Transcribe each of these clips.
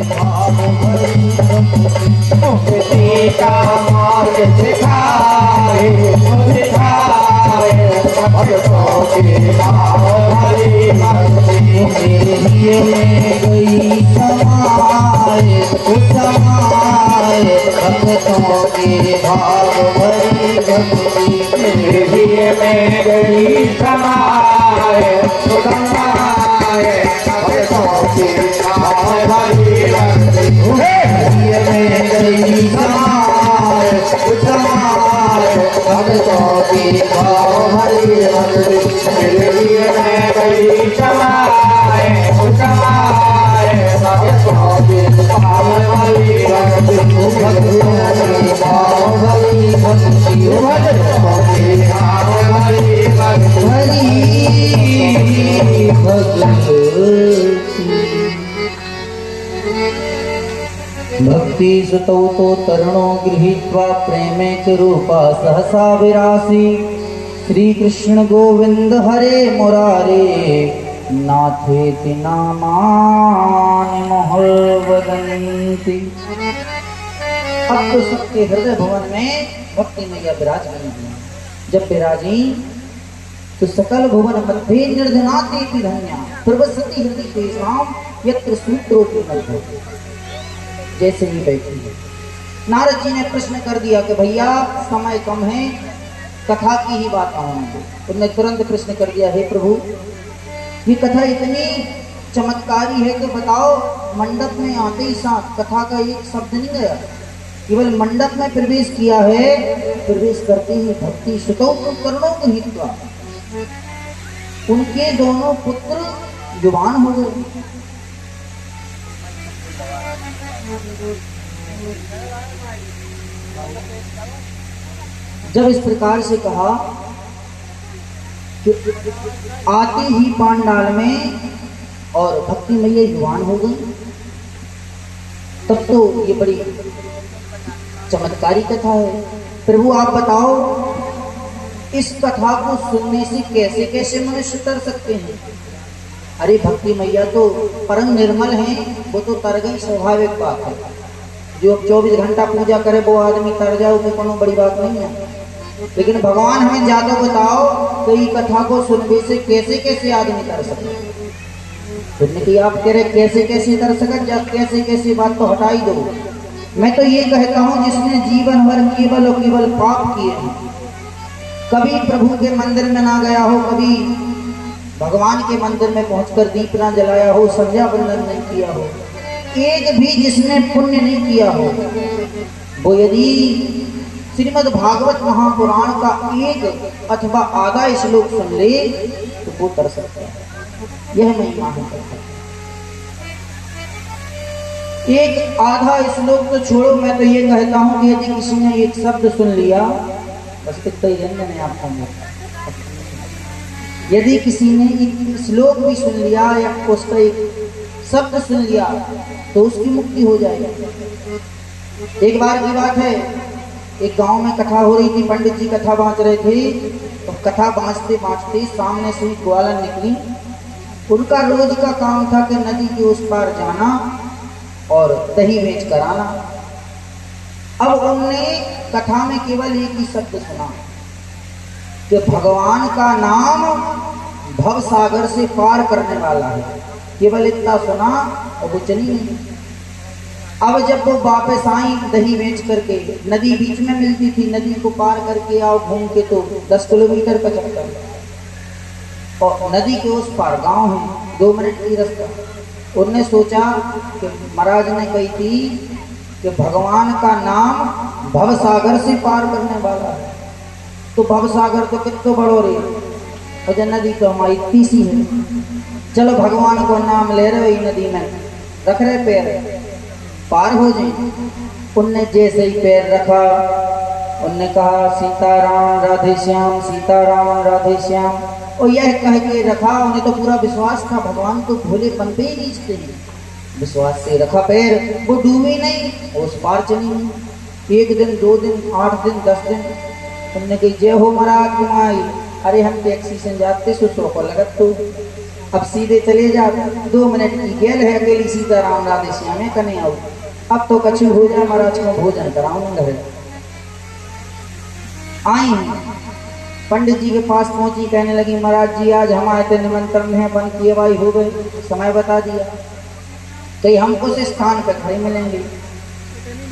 भाव भरी मुक्ति का मार्ग सिखाए भक्तों के भाव भरी भक्ति मेरे लिए में गई समाए भक्तों के भाव भरी भक्ति मेरे लिए में गई समाए भक्तों के भाव भरी भक्ति में गई समाए भक्तों के भाव भरी भक्ति मेरे लिए में गई समाए भक्तों के भाव भरी भक्ति भक्तों के भाव भरी भक्ति भक्तों के भाव भरी भक्ति भरी भक्ति सुतौ तो तरुणो गृहीत्वा प्रेमे च रूपा सहसा विरासी श्री कृष्ण गोविंद हरे मुरारे नाथेति नामानि मोहल वदन्ति। अब तो सबके हृदय भवन में भक्ति मैया विराज गई है। जब विराजी तो सकल भुवन मध्ये निर्धनाते धन्या प्रवसति हृदय तेषाम यत्र सूत्रोपि मध्य। जैसे ही बैठी है, नारद जी ने प्रश्न कर दिया कि भैया समय कम है, कथा की ही बात आऊंगी। उन्होंने तुरंत प्रश्न कर दिया, हे प्रभु ये कथा इतनी चमत्कारी है कि बताओ, मंडप में आते ही साथ कथा का एक शब्द नहीं गया, केवल मंडप में प्रवेश किया है, प्रवेश करते ही भक्ति सुतौ करुणो गृहीत्वा उनके दोनों पुत्र जुबान हो गए। जब इस प्रकार से कहा कि आते ही पांडाल में और भक्ति मैया युवान हो गई, तब तो ये बड़ी चमत्कारी कथा है। प्रभु आप बताओ, इस कथा को सुनने से कैसे कैसे मनुष्य तर सकते हैं। अरे भक्ति मैया तो परम निर्मल हैं, वो तो तर गई, स्वाभाविक बात है। जो 24 घंटा पूजा करे वो आदमी तर जाओ तो कोनो बड़ी बात नहीं है। लेकिन भगवान हमें ज्यादा बताओ कि ये कथा को सुनने से कैसे कैसे आदमी तर सके। सुनने की आप कह रहे कैसे कैसे तर सके, जब कैसे कैसे बात तो हटा ही दो। मैं तो ये कहता हूँ, जिसने जीवन भर केवल और केवल पाप किए हैं, कभी प्रभु के मंदिर में ना गया हो, कभी भगवान के मंदिर में पहुंचकर दीप ना जलाया हो, संध्या वंदन नहीं किया हो, एक भी जिसने पुण्य नहीं किया हो, वो यदि श्रीमद् भागवत महापुराण का एक अथवा आधा श्लोक सुन ले तो वो तर सकता है। यह महिमा है। एक आधा श्लोक तो छोड़ो, मैं तो ये कहता हूं कि यदि किसी ने एक शब्द सुन लिया, बस इतना ही रंजन है आपका। यदि किसी ने एक श्लोक भी सुन लिया या उसका एक शब्द सुन लिया तो उसकी मुक्ति हो जाएगी। एक बार की बात है, एक गांव में कथा हो रही थी, पंडित जी कथा बांट रहे थे। तो कथा बांटते बांटते सामने से एक ग्वालन निकली। उनका रोज का काम था कि नदी के उस पार जाना और दही बेच कर आना। अब उनने कथा में केवल एक ही शब्द सुना कि भगवान का नाम भव सागर से पार करने वाला है। केवल इतना सुना और वो चली नहीं। अब जब वो वापस आई दही बेच करके, नदी बीच में मिलती थी, नदी को पार करके आओ घूम के तो 10 किलोमीटर का चक्कर, और नदी के उस पार गांव है, 2 मिनट की रास्ता। उन्होंने सोचा कि महाराज ने कही थी कि भगवान का नाम भव सागर से पार करने वाला है, तो भव सागर तो कितना बड़ो रे, और जो नदी तो हमारी तीसी है। चलो भगवान को नाम ले रहे हो, नदी में रख रहे पैर, पार हो जाए। उनने जैसे ही पैर रखा, उनने कहा सीताराम राधे श्याम, सीताराम राधे श्याम, और यह कह के रखा। उन्हें तो पूरा विश्वास था, भगवान तो भोलेपन पे ही खींचते हैं। विश्वास से रखा पैर, वो डूबी नहीं, उस पार चली नहीं। 1 दिन 2 दिन 8 दिन 10 दिन उनने कही जय हो महाराज तुम्हारी। अरे हम टैक्सी से जाते सो को लगत तो अब सीधे चले जा, 2 मिनट की गेल है अकेली सीताराम राधे श्याम कने आओ। अब तो कछु हो जाए महाराज को भोजन कराऊंगा है। आई पंडित जी के पास पहुंची, कहने लगी महाराज जी आज हम आए थे निमंत्रण है, बन किए भाई हो गए, समय बता दिया कहीं हम उस स्थान पर खड़े मिलेंगे।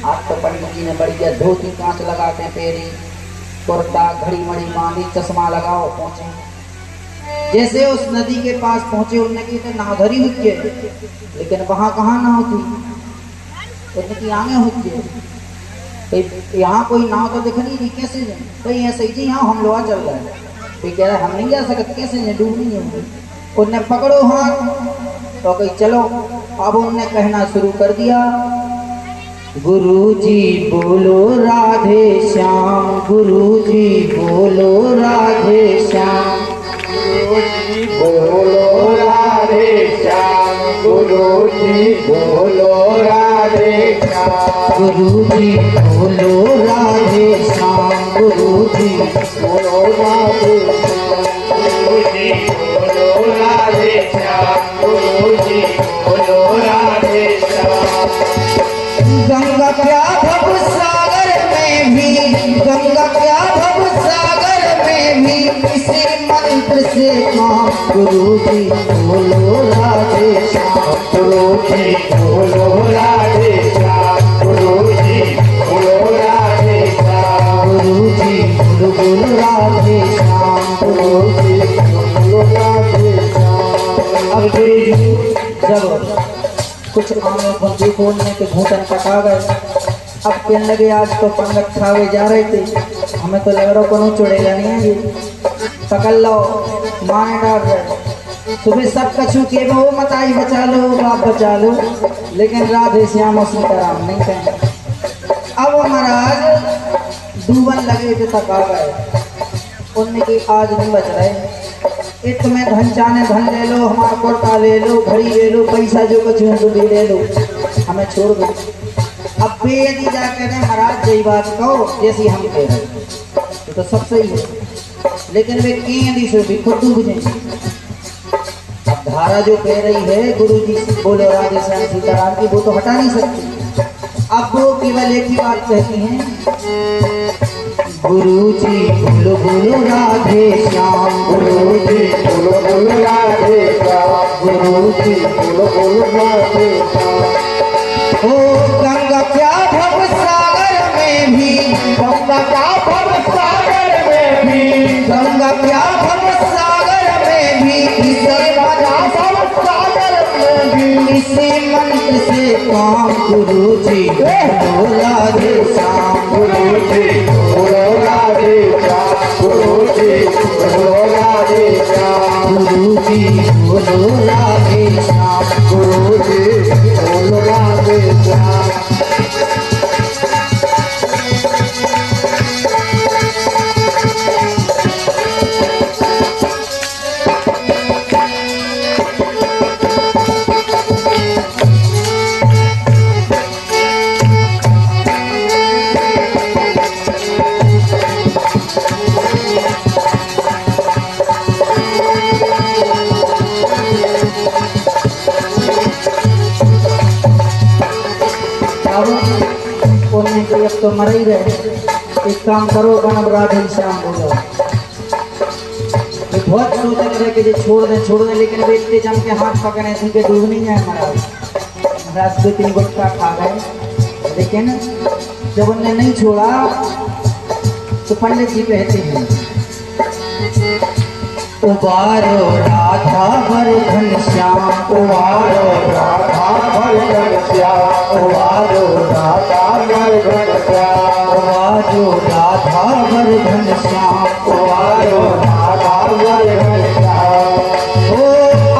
आज तो पंडित जी ने बढ़िया धोती कांच लगा के पेरी, कुर्ता घड़ी मड़ी बांधी, चश्मा लगाओ पहुंचे। जैसे उस नदी के पास पहुंचे उनने की तो नाव धरी हुई है, लेकिन वहां कहाँ नाव थी, उनकी आगे हुई है, यहाँ कोई नाव तो दिख नहीं, कैसे जाए कहीं ऐसे ही यहाँ हम लोग चल रहे हैं। तो कह रहा हम नहीं जा सकते, कैसे जाए डूब नहीं होंगे। उनने पकड़ो हाथ तो कहीं चलो। अब उनने कहना शुरू कर दिया, गुरुजी बोलो राधे श्याम, गुरुजी बोलो राधे श्याम, गुरुजी बोलो राधे श्याम, गुरुजी बोलो राधे श्याम, गुरुजी बोलो राधे श्याम, गुरुजी बोलो राधे श्याम, गुरुजी बोलो राधे श्याम, गुरुजी बोलो राधे श्याम। गंगा क्या भव सागर में भी, गंगा क्या भव सागर में भी इसी मंत्र से काम, गुरुजी बोलो राधे श्याम, गुरुजी बोलो राधे श्याम, गुरुजी बोलो राधे श्याम, गुरुजी बोलो राधे श्याम, गुरुजी बोलो राधे श्याम। अब गुरुजी जब कुछ आंखों को देखने के घूटन पका गए, अब कहने लगे आज तो पंगत खावे जा रहे थे, हमें तो लग रहा कोनो चुड़ेगा नहीं है, ये पकड़ लो माने डाल रहे। सुबह सब कछु के वो मताई बचा लो बाप बचा लो, लेकिन राधे श्याम और सीताराम नहीं कहें। अब महाराज डूबन लगे थे, तक आ गए, उनने की आज नहीं बच रहे, एक में धन चाने धन ले लो, हमारा कुर्ता ले लो, घड़ी ले लो, पैसा जो कुछ है तो भी ले लो, हमें छोड़ दो। अब बेदी जाकर महाराज यही बात कहो जैसी हम कह रहे तो सब सही है, लेकिन वे केंदी से भी खुद डूब जाएंगे। अब धारा जो कह रही है गुरुजी बोलो राधे श्याम सीताराम की, वो तो हटा नहीं सकती। अब वो केवल एक ही बात कहती हैं, गुरुजी बोलो बोलो राधे श्याम, गुरुजी बोलो बोलो राधे श्याम, गुरुजी बोलो बोलो राधे श्याम। ओ गंगा क्या भव सागर में भी, गंगा क्या भव सागर में भी, गंगा क्या भव सागर में भी, इसे गंगा भव सागर में भी इसी मंत्र से काम, गुरुजी बोलो राधे श्याम, गुरुजी बोलो राधे श्याम, गुरुजी बोलो राधे श्याम, गुरुजी बोलो राधे श्याम, गुरुजी बोलो राधे श्याम। अब तो मर ही रहे, एक काम करो बनब राधे श्याम हो जाओ। बहुत सोचे रहे कि जो छोड़ दें, लेकिन वे इतने जम के हाथ पकड़े थे कि डूब नहीं जाए महाराज 2-3 गुटखा खा गए, लेकिन जब उनने नहीं छोड़ा तो पंडित जी कहते हैं, उबारो राधा वर घनश्याम, उबारो राधा वर घनश्याम, उबारो राधा वर घनश्याम, उबारो राधा वर घनश्याम, उबारो राधा वर घनश्याम। ओ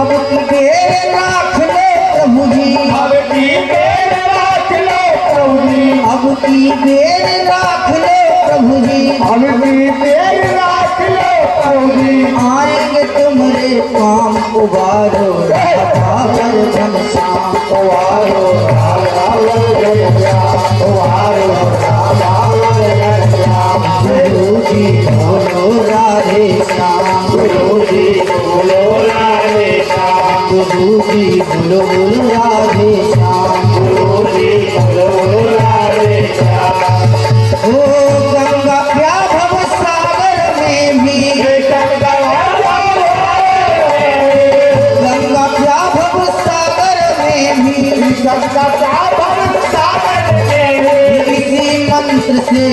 अब की बेर राख ले प्रभु जी, अब की बेर राख लो प्रभु जी, अब की बेर राख ले प्रभु जी, अब की बेर राख लो प्रभु जी, आएंगे तुम्हारे काम, उबारो राधा वर घनश्याम, उबारो राधा वर घनश्याम, उबारो राधा वर घनश्याम। गुरुजी बोलो राधे श्याम, गुरुजी बोलो राधे श्याम, गुरु जी बोलो बोलो राधे श्याम, गुरु जी बोलो राधे श्याम। ओ गंगा क्या भव सागर में भी, गंगा क्या भव सागर में भी, गंगा क्या भव सागर में इसी मंत्र से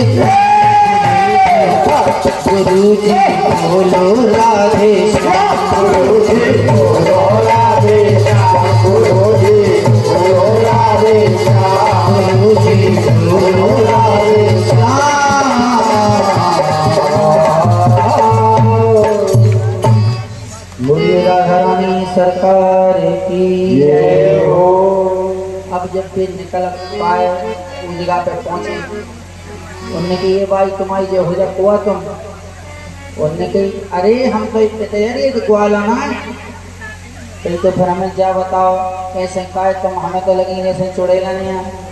गुरु जी बोलो राधे श्याम, गुरु जी बोलो राधे श्याम, गुरु जी बोलो राधे श्याम, गुरु जी बोलो राधे श्याम। बोलिए राधा रानी सरकार की जय हो। अब जब फिर निकल पाए उस जगह पे पहुंचे, उनने कही ये भाई तुम्हारी जो हो जा कुआ तुम, उनने कही अरे हम तो इतने तैयारी है कुआ लाना है, तो फिर हमें क्या बताओ कैसे का तुम, हमें तो लगी जैसे चुड़ैला नहीं है।